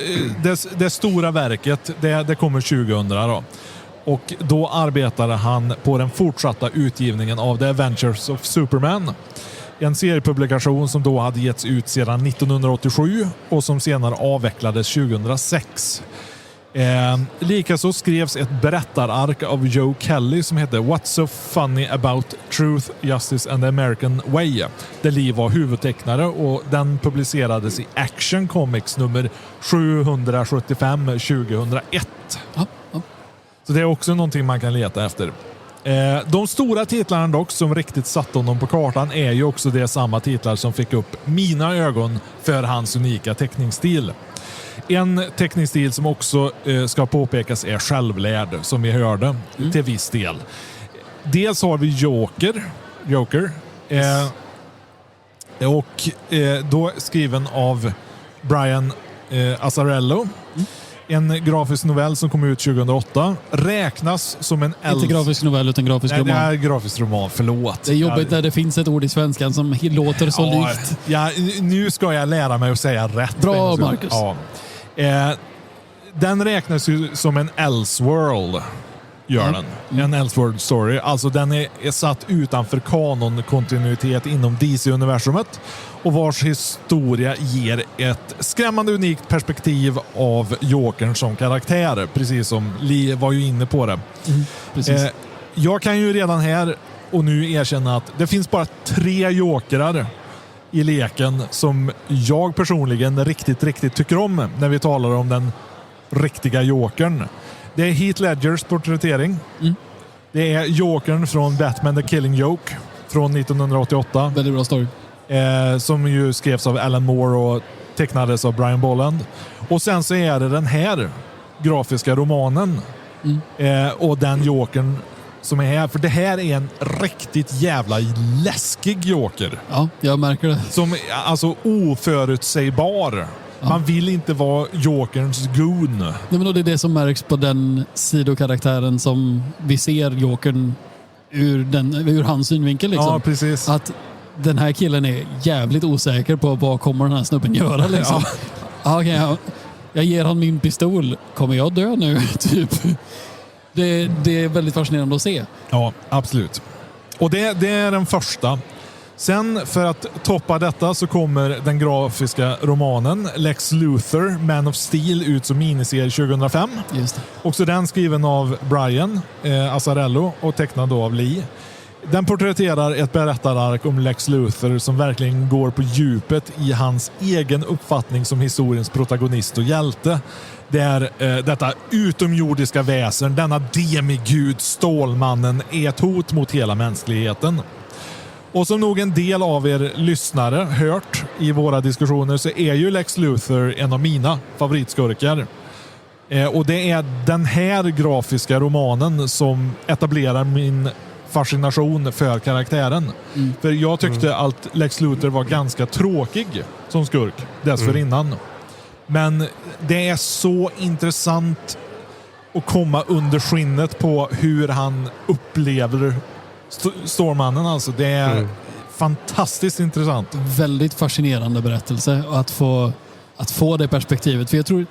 det stora verket, det kommer 2000 då. Och då arbetade han på den fortsatta utgivningen av The Adventures of Superman. En seriepublikation som då hade getts ut sedan 1987 och som senare avvecklades 2006. Likaså skrevs ett berättarark av Joe Kelly som hette What's so funny about truth, justice and the American way. Där Lee var huvudtecknare och den publicerades i Action Comics nummer 775 2001. Ja. Så det är också någonting man kan leta efter. De stora titlarna dock som riktigt satt honom på kartan är ju också det samma titlar som fick upp mina ögon för hans unika teckningsstil. En teckningsstil som också ska påpekas är självlärd, som vi hörde till viss del. Dels har vi Joker. Då skriven av Brian Azzarello. En grafisk novell som kom ut 2008. Räknas som en Inte grafisk novell utan grafisk Nej, det roman. är grafisk roman, förlåt. Det är jobbigt när det finns ett ord i svenskan som låter så likt. Ja, nu ska jag lära mig att säga rätt. Bra, Marcus. Ja. Den räknas ju som en Elseworld, gör den. En Elseworld story. Alltså den är satt utanför kanonkontinuitet inom DC-universumet och vars historia ger ett skrämmande unikt perspektiv av Jokern som karaktär. Precis som Lee var ju inne på det. Precis. Jag kan ju redan här och nu erkänna att det finns bara 3 jokrar i leken som jag personligen riktigt tycker om när vi talar om den riktiga jokern. Det är Heath Ledgers porträttering. Det är Jokern från Batman the Killing Joke från 1988. Väldigt bra story. Som ju skrevs av Alan Moore och tecknades av Brian Bolland. Och sen så är det den här grafiska romanen och den Jokern som är här. För det här är en riktigt jävla läskig Joker. Ja, jag märker det. Som alltså oförutsägbar. Man vill inte vara Jokerns goon. Nej, men det är det som märks på den sidokaraktären som vi ser Jokern ur hans synvinkel. Liksom. Ja, precis. Att den här killen är jävligt osäker på vad kommer den här snubben göra. Liksom. Okay, jag ger han min pistol. Kommer jag dö nu? Typ. Det är väldigt fascinerande att se. Ja, absolut. Och det är den första. Sen för att toppa detta så kommer den grafiska romanen Lex Luthor, Man of Steel ut som miniserie 2005. Just det. Också den skriven av Brian Azzarello och tecknad av Lee. Den porträtterar ett berättarark om Lex Luthor som verkligen går på djupet i hans egen uppfattning som historiens protagonist och hjälte. Där detta utomjordiska väsen, denna demigud Stålmannen, är ett hot mot hela mänskligheten. Och som nog en del av er lyssnare hört i våra diskussioner så är ju Lex Luthor en av mina favoritskurkar. Och det är den här grafiska romanen som etablerar min fascination för karaktären. För jag tyckte att Lex Luthor var ganska tråkig som skurk dessförinnan. Men det är så intressant att komma under skinnet på hur han upplever Stålmannen. Alltså. Det är fantastiskt intressant. Väldigt fascinerande berättelse att få det perspektivet. För jag tror,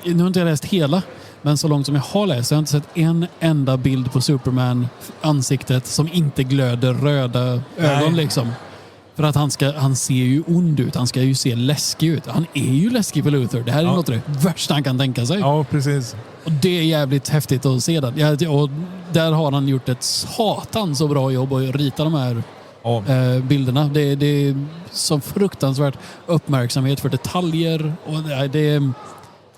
nu har inte jag läst hela, men så långt som jag har läst, jag har inte sett en enda bild på Superman ansiktet som inte glöder röda ögon liksom. För att han ser ju ond ut. Han ska ju se läskig ut. Han är ju läskig för Luthor. Det här är något av det värsta han kan tänka sig. Ja, precis. Och det är jävligt häftigt att se det. Och där har han gjort ett satan så bra jobb att rita de här bilderna. Det är så fruktansvärt uppmärksamhet för detaljer. Och det är...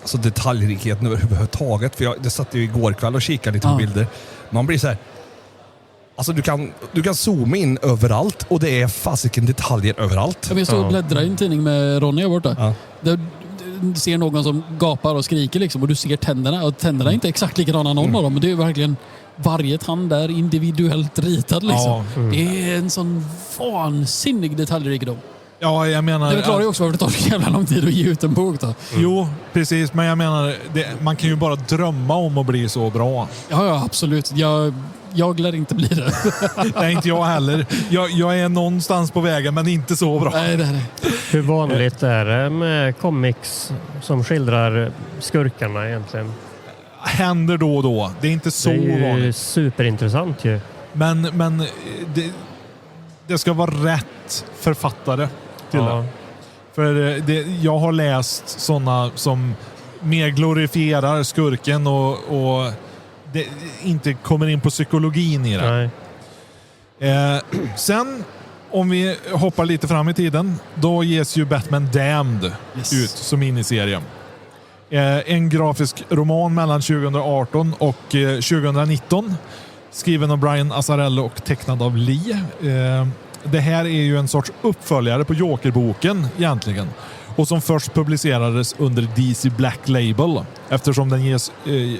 Alltså detaljrikheten överhuvudtaget. För jag satt ju igår kväll och kikade lite på bilder. Man blir så här... Alltså du kan zooma in överallt och det är fasiken detaljer överallt. Jag stod och bläddrade i en tidning med Ronny här borta. Ja. Du ser någon som gapar och skriker liksom, och du ser tänderna. Och tänderna är inte exakt likadana någon av dem. Men det är verkligen varje tand där individuellt ritad liksom. Det är en sån vansinnig detaljrikedom. Ja, jag menar... Det förklarar ju också varför det tar så jävla lång tid att ge ut en bok då. Jo, precis. Men jag menar, man kan ju bara drömma om att bli så bra. Ja, absolut. Jag lär inte bli det. Nej, inte jag heller. Jag är någonstans på vägen, men inte så bra. Nej, det är det. Hur vanligt är det med comics som skildrar skurkarna egentligen? Händer då och då. Det är inte så vanligt. Det är ju superintressant ju. Men det ska vara rätt författare till det. För jag har läst sådana som mer glorifierar skurken och det inte kommer in på psykologin i det. Nej. Sen, om vi hoppar lite fram i tiden, då ges ju Batman Damned ut som miniserie. En grafisk roman mellan 2018 och 2019. Skriven av Brian Azzarello och tecknad av Lee. Det här är ju en sorts uppföljare på Joker-boken egentligen. Och som först publicerades under DC Black Label. Eftersom den ges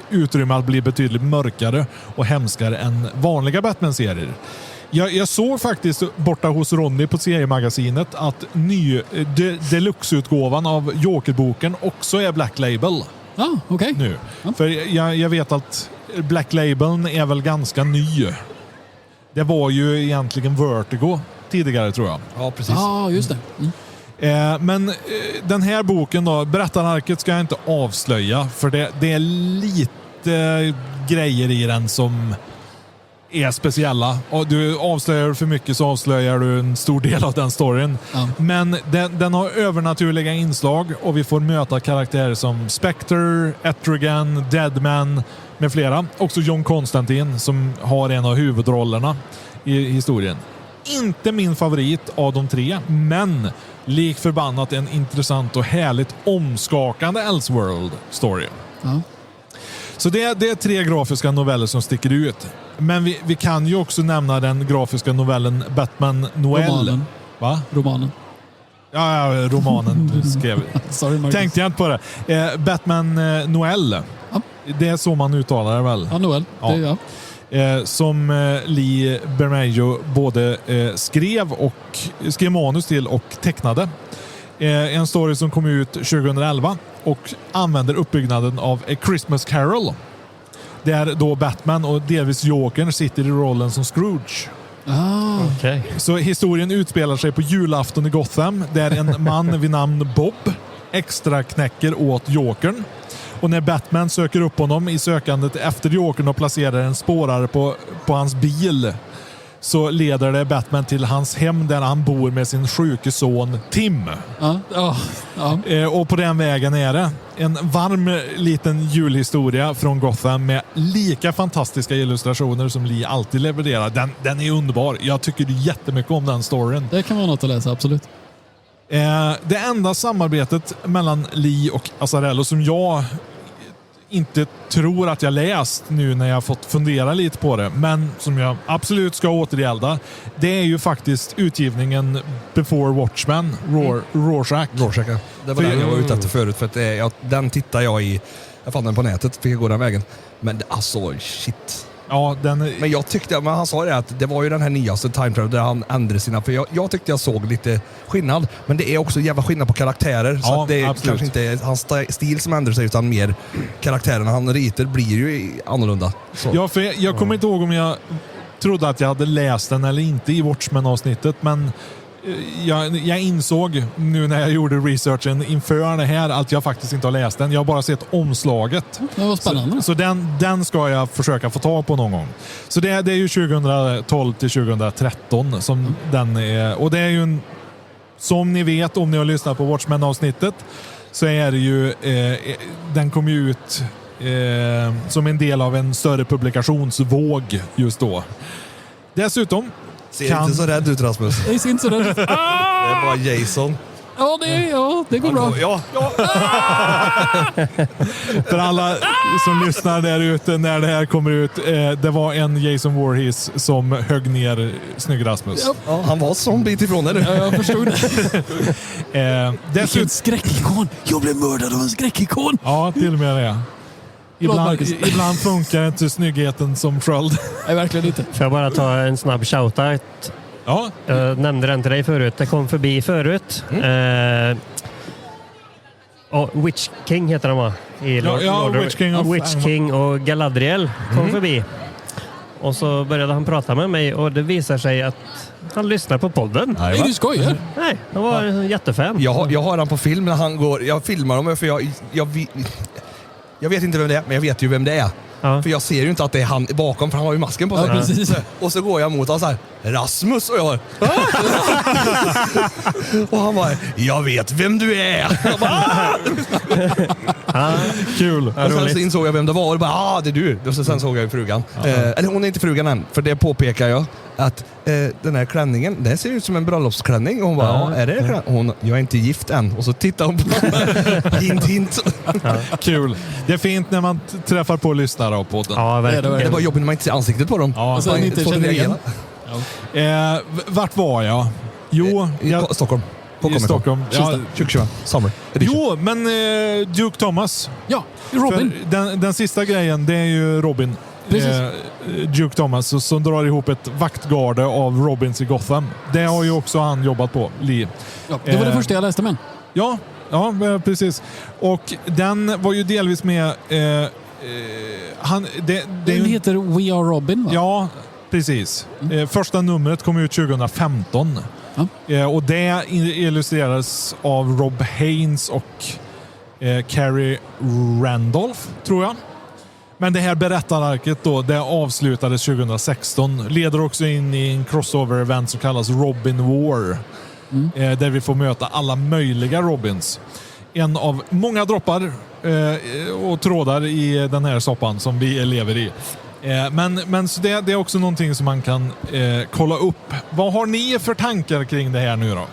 utrymme att bli betydligt mörkare och hemskare än vanliga Batman-serier. Jag såg faktiskt borta hos Ronny på seriemagasinet att deluxe-utgåvan av Joker-boken också är Black Label. Okej. Nu. För jag vet att Black Labeln är väl ganska ny. Det var ju egentligen Vertigo tidigare, tror jag. Ja, precis. Ja, just det. Men den här boken då, berättararket ska jag inte avslöja, för det är lite grejer i den som är speciella. Och du avslöjar för mycket så avslöjar du en stor del av den storyn. Ja. Men den har övernaturliga inslag och vi får möta karaktärer som Spectre, Etrigan, Deadman med flera. Också John Constantine som har en av huvudrollerna i historien. Inte min favorit av de tre, men lik förbannat en intressant och härligt omskakande Elseworld-story. Ja. Så det är tre grafiska noveller som sticker ut. Men vi kan ju också nämna den grafiska novellen Batman Noel. Romanen. Va? Romanen. Ja, romanen du skrev. Sorry, tänkte jag inte på det. Batman Noel. Ja. Det är så man uttalar det väl? Ja, Noel. Ja. Det är som Lee Bermejo både skrev manus till och tecknade. En story som kom ut 2011 och använder uppbyggnaden av A Christmas Carol. Där då Batman och delvis Jokern sitter i rollen som Scrooge. Okay. Så historien utspelar sig på julafton i Gotham där en man vid namn Bob extra knäcker åt Jokern. Och när Batman söker upp honom i sökandet efter Jokern och placerar en spårare på hans bil, så leder det Batman till hans hem där han bor med sin sjuke son Tim. Och på den vägen är det en varm liten julhistoria från Gotham med lika fantastiska illustrationer som Lee alltid levererar. Den är underbar. Jag tycker jättemycket om den storyn. Det kan vara något att läsa, absolut. Det enda samarbetet mellan Lee och Azzarello som jag inte tror att jag läst nu när jag fått fundera lite på det, men som jag absolut ska återgälda, det är ju faktiskt utgivningen Before Watchmen, Rorschach. Det var den jag var ute efter förut, för att den tittar jag i Jag fann den på nätet, fick jag gå den vägen. Men alltså, shit. Ja, Men jag tyckte, men han sa det att det var ju den här nyaste Time Travel där han ändrade sina, för jag tyckte jag såg lite skillnad, men det är också jävla skillnad på karaktärer, så att det är kanske inte är hans stil som ändrar sig utan mer karaktärerna han ritar blir ju annorlunda. Så. Ja, för jag kommer inte ihåg om jag trodde att jag hade läst den eller inte i Watchmen-avsnittet, men jag insåg nu när jag gjorde researchen inför det här att jag faktiskt inte har läst den. Jag har bara sett omslaget. Det var spännande. Så den ska jag försöka få tag på någon gång. Så det är ju 2012 till 2013 som den är. Och det är ju som ni vet om ni har lyssnat på Watchmen-avsnittet, så är det ju den kom ju ut som en del av en större publikationsvåg just då. Dessutom ser inte så rädd ut, Rasmus. Det ser inte så rädd ut. Det är bara Jason. Ja, det går bra. Ja. För alla som lyssnar där ute när det här kommer ut, det var en Jason Voorhees som högg ner snygg Rasmus. Ja, han var sån bit ifrån det nu. Ja, jag förstod det. Vilken skräckikon. Jag blev mördad av en skräckikon. Ja, till och med det. Ibland funkar inte snyggheten som sköld. Nej, verkligen inte. Får jag bara ta en snabb shoutout? Ja. Jag nämnde den till dig förut. Det kom förbi förut. Witch King heter de, va? Witch King och Galadriel kom förbi. Och så började han prata med mig och det visar sig att han lyssnar på podden. Nej, du skojar? Nej, han var en jättefan. Jag har han på film när han går. Jag filmar dem för jag vet inte vem det är, men jag vet ju vem det är. Ja. För jag ser ju inte att det är han bakom, för han har ju masken på sig. Ja, precis. Och så går jag mot honom så här, Rasmus, och jag och han bara, jag vet vem du är. Jag bara, Kul. och sen så insåg jag vem det var och bara, det är du. Och sen såg jag ju frugan. Eller hon är inte frugan än, för det påpekar jag att den här klänningen, det ser ut som en bröllopsklänning. Och hon bara, är det klänning? Jag är inte gift än. Och så tittar hon på hint. Kul. Det är fint när man träffar på lyssnare av podden. Ja, verkligen. Det var jobbigt när man inte ser ansiktet på dem. Ja, och sen inte känner igen. Vart var jag? Jo, Stockholm. I Stockholm. Ja, 2021. Summer edition. Jo, men Duke Thomas. Ja, Robin. Den sista grejen, det är ju Robin. Duke Thomas som drar ihop ett vaktgarde av Robins i Gotham. Det har ju också han jobbat på, Lee. Ja, det var det första jag läste med. Ja, precis. Och den var ju delvis med... Den heter We Are Robin, va? Ja, precis. Första numret kom ut 2015. Ja. Och det illustrerades av Rob Haynes och Carrie Randolph, tror jag. Men det här berättararket då, det avslutades 2016. Leder också in i en crossover-event som kallas Robin War. Där vi får möta alla möjliga Robins. En av många droppar och trådar i den här soppan som vi lever i. Men så det är också någonting som man kan kolla upp. Vad har ni för tankar kring det här nu då?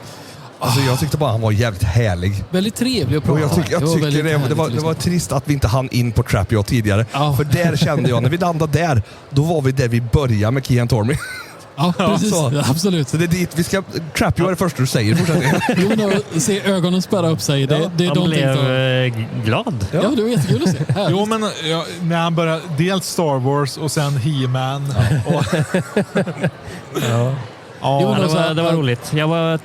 Alltså jag tyckte bara han var jävligt härlig. Väldigt trevlig att prata. Jag tycker det var trist att vi inte hann in på Trapjaw tidigare. Ja. För där kände jag, när vi landade där, då var vi där vi började med Kian Tormey. Ja, precis. Ja, absolut. Så det är dit vi ska... Trapjaw är det första du säger. Jo, se ögonen spärra upp sig. Det är han blev glad. Ja, det var jättekul att se. Jo, men när han började... Dels Star Wars och sen He-Man. Och det var roligt. Jag var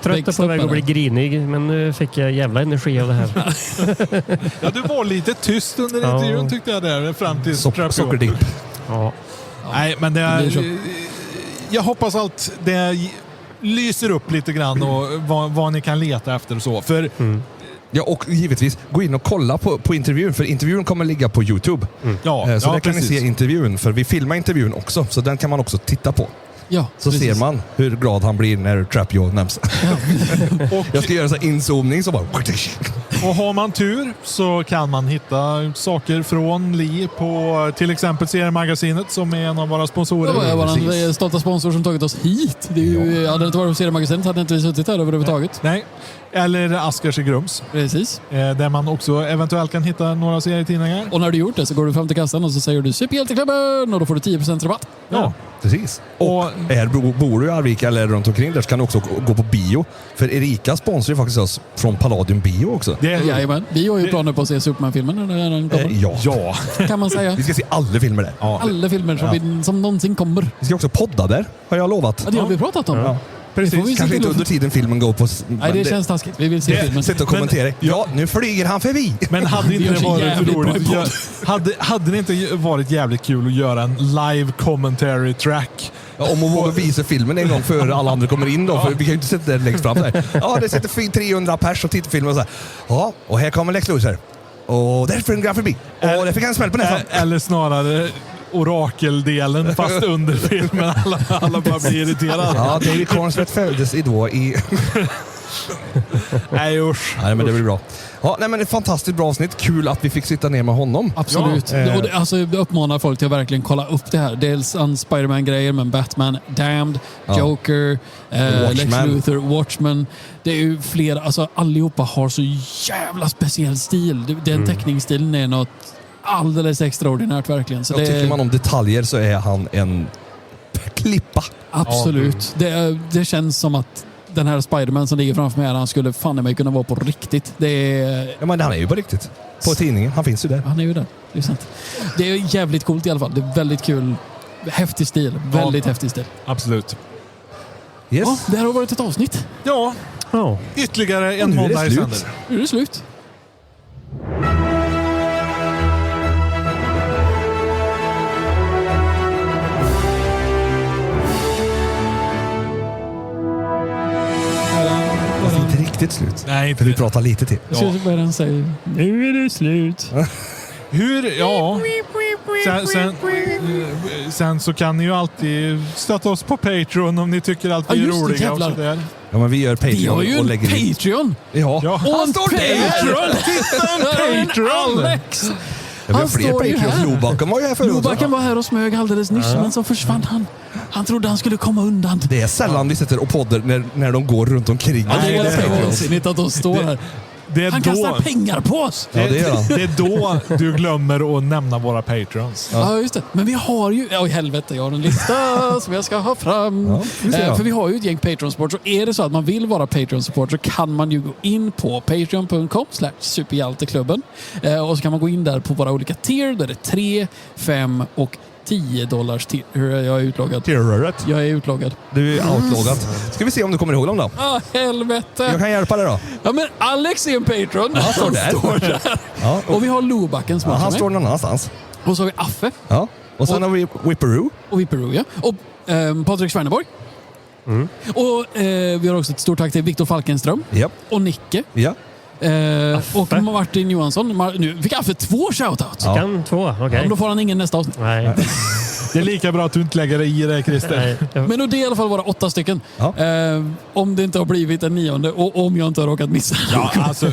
trött på väg att bli grinig, men nu fick jag jävla energi av det här. Ja, du var lite tyst under intervjun tyckte jag där fram till Sockerdipp. Ja. Nej, men jag hoppas att det lyser upp lite grann och vad ni kan leta efter och så. För ja, och givetvis gå in och kolla på intervjun, för intervjun kommer ligga på YouTube. Så där kan ni se intervjun, för vi filmar intervjun också, så den kan man också titta på. Ja, så ser man hur glad han blir när Trapjaw nämns. Och jag ska göra en sån inzoomning så bara... Och har man tur så kan man hitta saker från Lee på till exempel Seriemagasinet som är en av våra sponsorer. Det var vår stolta sponsor som tagit oss hit. Det är ju, hade det inte varit på Seriemagasinet hade inte vi suttit här överhuvudtaget. Nej. Eller Askers i Grums. Precis. Där man också eventuellt kan hitta några serietidningar. Och när du gjort det så går du fram till kassan och så säger du Superhjälteklubben och då får du 10% rabatt. Ja. Precis. Och bor du i Arvika eller runt omkring där så kan du också gå på bio. För Erika sponsrar ju faktiskt oss från Palladium Bio också. Jajamän. Vi har ju planer på att se Superman-filmen när den kommer. Ja. Kan man säga. Vi ska se alla filmer där. Ja. Alla filmer som någonsin kommer. Vi ska också podda där, har jag lovat. Ja, det har vi pratat om. Ja. Precis. Kanske inte under tiden filmen går på... Nej, det känns taskigt. Vi vill se filmen. Sitta och kommentera. Ja, nu flyger han förbi. Men hade inte det varit roligt? Hade det inte varit jävligt kul att göra en live commentary track? Ja, om man vågar visa filmen en gång före alla andra kommer in då. För vi kan ju inte sitta där längst fram där. Ja, det sitter 300 pers och tittar filmen och så här. Ja, och här kommer Lex Luthor. Och där flyger han förbi. Och där fick han smäll på näsan. Eller snarare... orakeldelen fast under filmen alla bara blir irriterade. Ja, David Cornsworth föddes då i... Nej usch. Nej, men det blir bra. Ja, nej, men ett fantastiskt bra avsnitt. Kul att vi fick sitta ner med honom. Absolut. Ja. Och det, alltså, jag uppmanar folk till att verkligen kolla upp det här. Dels en Spider-Man-grejer, men Batman, Damned, Joker, Lex Luthor, Watchmen. Det är ju flera, alltså allihopa har så jävla speciell stil. Den teckningsstilen är något alldeles extraordinärt verkligen. Så tycker man om detaljer så är han en klippa. Absolut. Det känns som att den här Spider-Man som ligger framför mig, han skulle fan i mig kunna vara på riktigt. Det är... Ja, men han är ju på riktigt. På tidningen. Han finns ju där. Han är ju där. Det är sant. Det är jävligt coolt i alla fall. Det är väldigt kul. Häftig stil. Väldigt häftig stil. Absolut. Yes. Ja, det här har varit ett avsnitt. Ja. Ytterligare en nu är det måndag i slut. sänder. Nu är det slut. Inte riktigt slut. Nej, För vi pratar lite till. Jag ser vad den säger. Nu är det slut. Hur? Ja. Sen så kan ni ju alltid stötta oss på Patreon om ni tycker allt vi är just det, roliga och jävlar. sådär. Ja, men vi gör Vi Patreon har ju och en lägger in. Patreon. Ja. Ja. Och Han en står där! Patreon! Titta, en Patreon! Alex! Ja, vi har Han fler står ju Patreons. här. Lobacken var ju här förut. Lobacken var här och smög alldeles nyss, men så försvann han. Han trodde han skulle komma undan. Det är sällan vi sitter och poddar när de går runt omkring. Ja, det är det är vansinnigt att de står här. Det är Han kastar pengar på oss. Ja, det gör han. Det är då du glömmer att nämna våra Patreons. Ja, just det. Men vi har ju... Ja, i helvete, jag har en lista som jag ska ha fram. Ja, vi ser. För vi har ju ett gäng Patreon-support. Så är det så att man vill vara Patreon-support så kan man ju gå in på patreon.com/superhjälteklubben. Och så kan man gå in där på våra olika tier. Där det är 3, 5 och $10 tier. Jag är utloggad. Tierröret. Jag är utloggad. Du är outloggat. Ska vi se om du kommer ihåg dem då? Ah, helvete. Jag kan hjälpa dig då. Ja, men Alex är en Patreon. Han står där. Ja, Och vi har Lobacken som ja, också han är står med. någon annanstans. Och så har vi Affe Ja. Och sen har vi Whipperoo. och Vipperoo, ja. Och Patrik Sverneborg. Och vi har också ett stort tack till Viktor Falkenström Ja. och Nicke. Ja. Och Martin Johansson. Nu fick Affe 2 shoutouts. Ja. Kan 2, okej. Men då får han ingen nästa avsnitt. Nej. Det är lika bra att du inte lägger dig i det, Christer. Nej. Men då det är i alla fall våra 8 stycken. Ja. Om det inte har blivit en 9:e och om jag inte har råkat missa. Ja, alltså,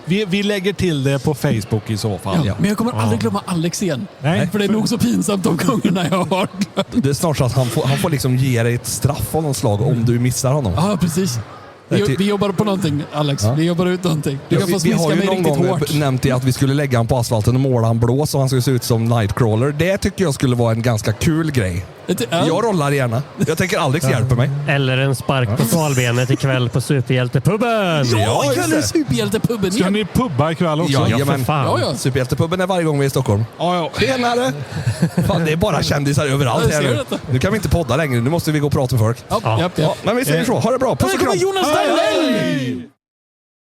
vi lägger till det på Facebook i så fall. Ja. Men jag kommer aldrig glömma Alex igen. Nej. För det är nog så pinsamt de gångerna jag har glömt. Det är snart så att han får liksom ge dig ett straff av någon slag om du missar honom. Ja, precis. Vi jobbar på någonting, Alex. Ja. Vi jobbar ut någonting. Du kan få vi smiska har ju mig någon riktigt gång hårt. nämnt att vi skulle lägga han på asfalten och måla han blå så han skulle se ut som Nightcrawler. Det tycker jag skulle vara en ganska kul grej. Jag rollar gärna. Jag tänker Alex hjälper mig. Eller en spark på svalbenet ikväll på Superhjältepubben. Ja, just ikväll är det. Superhjältepubben Ska igen. ni pubba ikväll också? Ja, Ja, för fan. Ja, ja. Superhjältepubben är varje gång vi är i Stockholm. Ja. Tjenare! Fan, det är bara kändisar överallt Jag här ser nu. detta. Nu kan vi inte podda längre. Nu måste vi gå och prata med folk. Ja. Ja, men vi säger så. Ha det bra. Puss och Här kommer kram! Jonas Dahlell!